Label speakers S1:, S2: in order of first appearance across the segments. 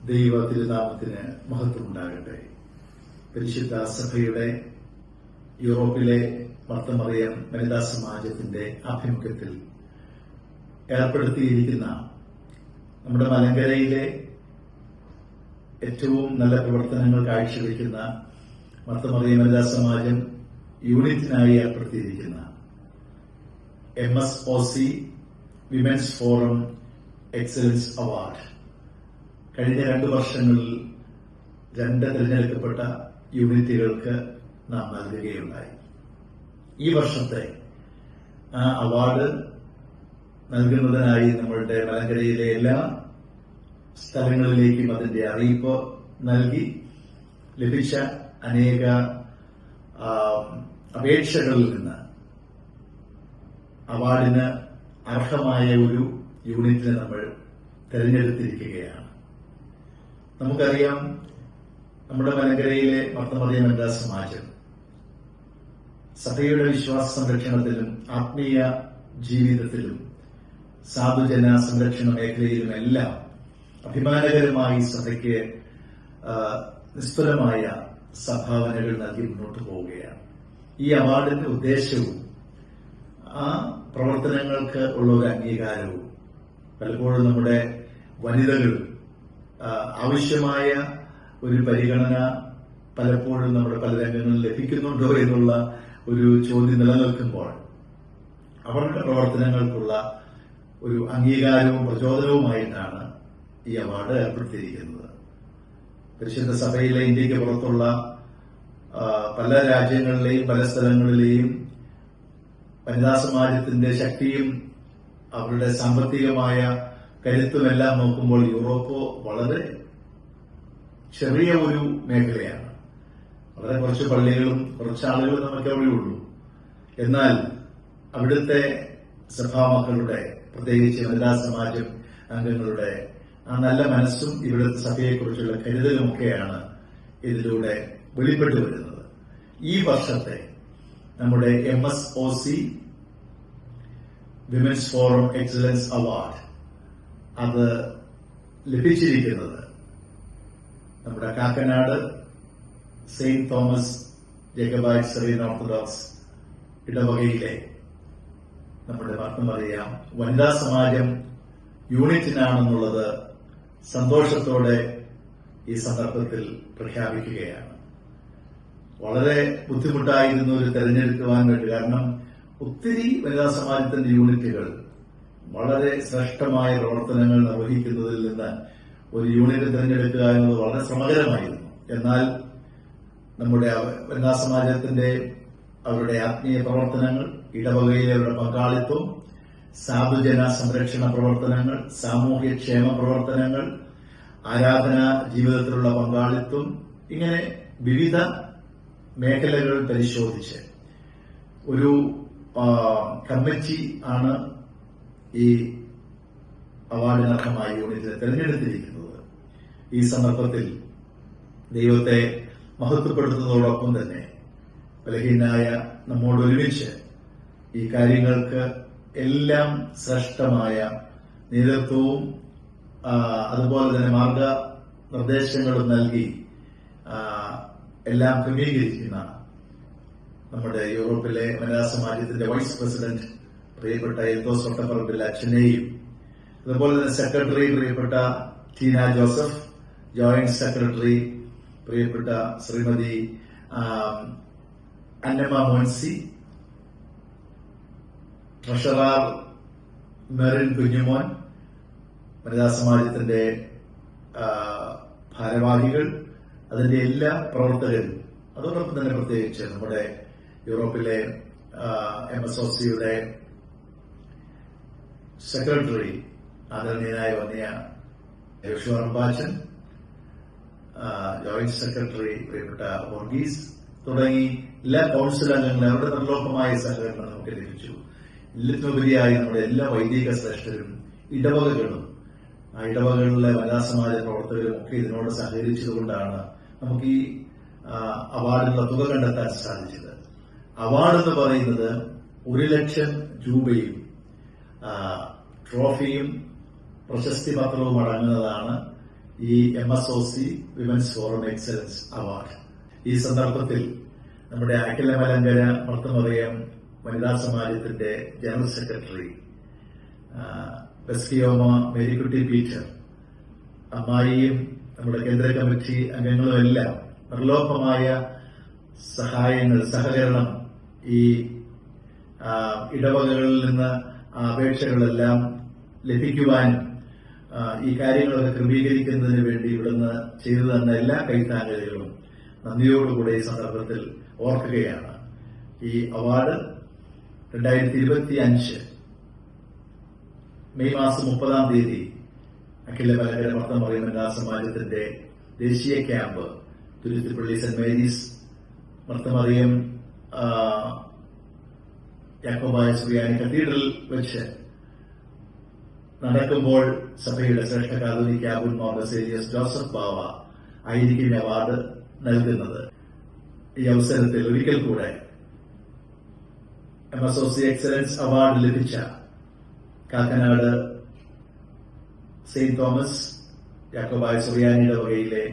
S1: ദൈവ തിരുനാമത്തിന് മഹത്വമുണ്ടാകട്ടെ. പരിശുദ്ധ സഭയുടെ യൂറോപ്പിലെ മർത്തമറിയം വനിതാ സമാജത്തിന്റെ ആഭിമുഖ്യത്തിൽ ഏർപ്പെടുത്തിയിരിക്കുന്ന നമ്മുടെ മലങ്കരയിലെ ഏറ്റവും നല്ല പ്രവർത്തനങ്ങൾ കാഴ്ചവെക്കുന്ന മർത്തമറിയം വനിതാ സമാജം യൂണിറ്റിനായി ഏർപ്പെടുത്തിയിരിക്കുന്ന MSOC women's forum excellence award കഴിഞ്ഞ 2 വർഷങ്ങളിൽ 2 തിരഞ്ഞെടുക്കപ്പെട്ട യൂണിറ്റുകൾക്ക് നാം നൽകുകയുണ്ടായി. ഈ വർഷത്തെ ആ അവാർഡ് നൽകുന്നതിനായി നമ്മളുടെ മലങ്കരയിലെ എല്ലാ സ്ഥലങ്ങളിലേക്കും അതിന്റെ അറിയിപ്പ് നൽകി ലഭിച്ച അനേക അപേക്ഷകളിൽ നിന്ന് അവാർഡിന് അർഹമായ ഒരു യൂണിറ്റിനെ നമ്മൾ തെരഞ്ഞെടുത്തിരിക്കുകയാണ്. നമുക്കറിയാം, നമ്മുടെ മലങ്കരയിലെ മർത്തമറിയം വനിതാ സമാജം സഭയുടെ വിശ്വാസ സംരക്ഷണത്തിലും ആത്മീയ ജീവിതത്തിലും സാധുജന സംരക്ഷണ മേഖലയിലുമെല്ലാം അഭിമാനകരമായി സഭയ്ക്ക് നിസ്തുലമായ സംഭാവനകൾ നൽകി മുന്നോട്ട് പോവുകയാണ്. ഈ അവാർഡിന്റെ ഉദ്ദേശവും ആ പ്രവർത്തനങ്ങൾക്ക് ഉള്ള ഒരു അംഗീകാരവും പലപ്പോഴും നമ്മുടെ വനിതകൾ ആവശ്യമായ ഒരു പരിഗണന പലപ്പോഴും നമ്മുടെ പല രംഗങ്ങളിൽ ലഭിക്കുന്നുണ്ടോ എന്നുള്ള ഒരു ചോദ്യം നിലനിൽക്കുമ്പോൾ അവരുടെ പ്രവർത്തനങ്ങൾക്കുള്ള ഒരു അംഗീകാരവും പ്രചോദനവുമായിട്ടാണ് ഈ അവാർഡ് ഏർപ്പെടുത്തിയിരിക്കുന്നത്. പരിശുദ്ധ സഭയിലെ ഇന്ത്യക്ക് പുറത്തുള്ള പല രാജ്യങ്ങളിലെയും പല സ്ഥലങ്ങളിലെയും വനിതാ സമാജത്തിന്റെ ശക്തിയും അവരുടെ സാമ്പത്തികമായ കരുത്തുമെല്ലാം നോക്കുമ്പോൾ യൂറോപ്പ് വളരെ ചെറിയ ഒരു മേഖലയാണ്. വളരെ കുറച്ച് പള്ളികളും കുറച്ച് ആളുകളും നമുക്ക് അവിടെ ഉള്ളൂ. എന്നാൽ അവിടുത്തെ സഭാമക്കളുടെ, പ്രത്യേകിച്ച് വനിതാ സമാജം അംഗങ്ങളുടെ ആ നല്ല മനസ്സും ഇവിടുത്തെ സഭയെക്കുറിച്ചുള്ള കരുതലുമൊക്കെയാണ് ഇതിലൂടെ വെളിപ്പെട്ടു വരുന്നത്. ഈ വർഷത്തെ നമ്മുടെ MSOC women's forum excellence award അത് ലഭിച്ചിരിക്കുന്നത് നമ്മുടെ Kakkanad saint Thomas Jacobite Syrian Orthodox ഇടവകയിലെ നമ്മുടെ മർത്തമറിയം വനിതാ സമാജം യൂണിറ്റിനാണെന്നുള്ളത് സന്തോഷത്തോടെ ഈ സന്ദർഭത്തിൽ പ്രഖ്യാപിക്കുകയാണ്. വളരെ ബുദ്ധിമുട്ടായിരുന്നു ഒരു തെരഞ്ഞെടുക്കുവാൻ വേണ്ടി. കാരണം ഒത്തിരി വനിതാ സമാജത്തിന്റെ യൂണിറ്റുകൾ വളരെ ശ്രേഷ്ഠമായ പ്രവർത്തനങ്ങൾ നിർവഹിക്കുന്നതിൽ നിന്ന് ഒരു യൂണിറ്റ് തിരഞ്ഞെടുക്കുക എന്നത് വളരെ ശ്രമകരമായിരുന്നു. എന്നാൽ നമ്മുടെ വനിതാ സമാജത്തിന്റെ അവരുടെ ആത്മീയ പ്രവർത്തനങ്ങൾ, ഇടവകയിലെ അവരുടെ പങ്കാളിത്തം, സാധുജന സംരക്ഷണ പ്രവർത്തനങ്ങൾ, സാമൂഹ്യക്ഷേമ പ്രവർത്തനങ്ങൾ, ആരാധനാ ജീവിതത്തിലുള്ള പങ്കാളിത്തം, ഇങ്ങനെ വിവിധ മേഖലകൾ പരിശോധിച്ച് ഒരു കമ്മിറ്റി ആണ് ഈ അവാർഡിനർഹമായ യൂണിറ്റിനെ തെരഞ്ഞെടുത്തിരിക്കുന്നത്. ഈ സന്ദർഭത്തിൽ ദൈവത്തെ മഹത്വപ്പെടുത്തുന്നതോടൊപ്പം തന്നെ ബലഹീനായ നമ്മോട് ഒരുമിച്ച് ഈ കാര്യങ്ങൾക്ക് എല്ലാം ശ്രേഷ്ഠമായ നേതൃത്വവും അതുപോലെ തന്നെ മാർഗനിർദ്ദേശങ്ങളും നൽകി എല്ലാം ക്രമീകരിക്കുന്ന നമ്മുടെ യൂറോപ്പിലെ വനിതാ സമാജത്തിന്റെ വൈസ് പ്രസിഡന്റ് പ്രിയപ്പെട്ട എൽദോസ് ഒട്ടപ്പറമ്പിൽ അച്ഛനെയും, അതുപോലെ തന്നെ സെക്രട്ടറി പ്രിയപ്പെട്ട ടീന ജോസഫ്, ജോയിന്റ് സെക്രട്ടറി പ്രിയപ്പെട്ട ശ്രീമതി അന്നമ്മ മോൻസി, ട്രഷറർ മെറിൻ കുഞ്ഞുമോൻ, വനിതാ സമാജത്തിന്റെ ഭാരവാഹികൾ, അതിന്റെ എല്ലാ പ്രവർത്തകരും, അതോടൊപ്പം തന്നെ പ്രത്യേകിച്ച് നമ്മുടെ യൂറോപ്പിലെ MSOCയുടെ സെക്രട്ടറി ആദരണീയനായ വന്നിയ യോശുവ റംബാച്ചൻ, ജോയിന്റ് സെക്രട്ടറി പ്രിയപ്പെട്ട വർഗീസ് തുടങ്ങി എല്ലാ കൌൺസിൽ അംഗങ്ങളും അവരുടെ നിർലോഭമായ സഹകരണം നമുക്ക് ലഭിച്ചു. എല്ലാത്തിനുപരിയായി നമ്മുടെ എല്ലാ വൈദിക ശ്രേഷ്ഠരും, ഇടവകകളും, ആ ഇടവകളിലെ വനിതാ സമാജ പ്രവർത്തകരും ഒക്കെ ഇതിനോട് സഹകരിച്ചതുകൊണ്ടാണ് നമുക്ക് ഈ അവാർഡിനുള്ള തുക കണ്ടെത്താൻ സാധിച്ചത്. അവാർഡ് എന്ന് പറയുന്നത് 1 ലക്ഷം രൂപയും ട്രോഫിയും പ്രശസ്തി പത്രവും അടങ്ങുന്നതാണ് ഈ MSOC women's forum excellence award. ഈ സന്ദർഭത്തിൽ നമ്മുടെ അഖില മലങ്കര മർത്തമറിയം വനിതാ സമാജത്തിന്റെ ജനറൽ സെക്രട്ടറി ബസ്കിയോമ മേരിക്കുട്ടി പീറ്റർ, അമ്മായിയും നമ്മുടെ കേന്ദ്ര കമ്മിറ്റി അംഗങ്ങളുമെല്ലാം നിർലോഭമായ സഹായങ്ങൾ, സഹകരണം ഈ ഇടവകകളിൽ നിന്ന് അപേക്ഷകളെല്ലാം ലഭിക്കുവാനും ഈ കാര്യങ്ങളൊക്കെ ക്രമീകരിക്കുന്നതിന് വേണ്ടി ഇവിടുന്ന് ചെയ്തു തന്ന എല്ലാ കൈത്താങ്ങലുകളും നന്ദിയോടുകൂടെ ഈ സന്ദർഭത്തിൽ ഓർക്കുകയാണ്. ഈ അവാർഡ് 2025 മെയ് മാസം 30 അഖില മലങ്കര മർത്തമറിയം വനിതാ സമാജത്തിന്റെ ദേശീയ camp Thuruthippally saint Mary's Marthamariam Yakobaya Suriyani cathedral വെച്ച് നടക്കുമ്പോൾ സഭയുടെ ശ്രേഷ്ഠ കാതോലിക്ക അബുൻ മോർ ബസേലിയസ് ജോസഫ് ബാവ ആയിരിക്കും അവാർഡ് നൽകുന്നത്. ഈ അവസരത്തിൽ ഒരിക്കൽ കൂടെ MSOC എക്സലൻസ് അവാർഡ് ലഭിച്ച കാക്കനാട് സെയിന്റ് തോമസ് യാക്കോബായ സുറിയാനിയുടെ വകയിലെ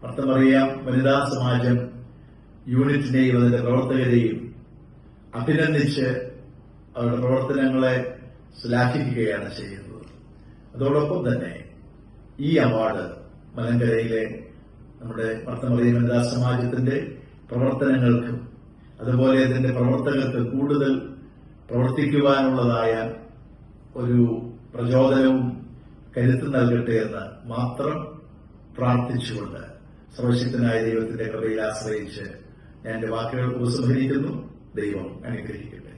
S1: മർത്തമറിയം വനിതാ സമാജം യൂണിറ്റിനെയും അതിന്റെ പ്രവർത്തകരെയും അഭിനന്ദിച്ച് അവരുടെ പ്രവർത്തനങ്ങളെ ശ്ലാഘിക്കുകയാണ് ചെയ്യുന്നത്. അതോടൊപ്പം തന്നെ ഈ അവാർഡ് മലങ്കരയിലെ നമ്മുടെ മർത്തമറിയം വനിതാ സമാജത്തിന്റെ പ്രവർത്തനങ്ങൾക്കും അതുപോലെ അതിന്റെ പ്രവർത്തകർക്ക് കൂടുതൽ പ്രവർത്തിക്കുവാനുള്ളതായ ഒരു പ്രചോദനവും കരുത്ത് നൽകട്ടെ എന്ന് മാത്രം പ്രാർത്ഥിച്ചുകൊണ്ട് സർവശക്തനായ ദൈവത്തിന്റെ കൃപയിൽ ആശ്രയിച്ച് ഞാൻ എന്റെ വാക്കുകൾ ഉപസംഹരിക്കുന്നു. ദൈവം അനുഗ്രഹിക്കട്ടെ.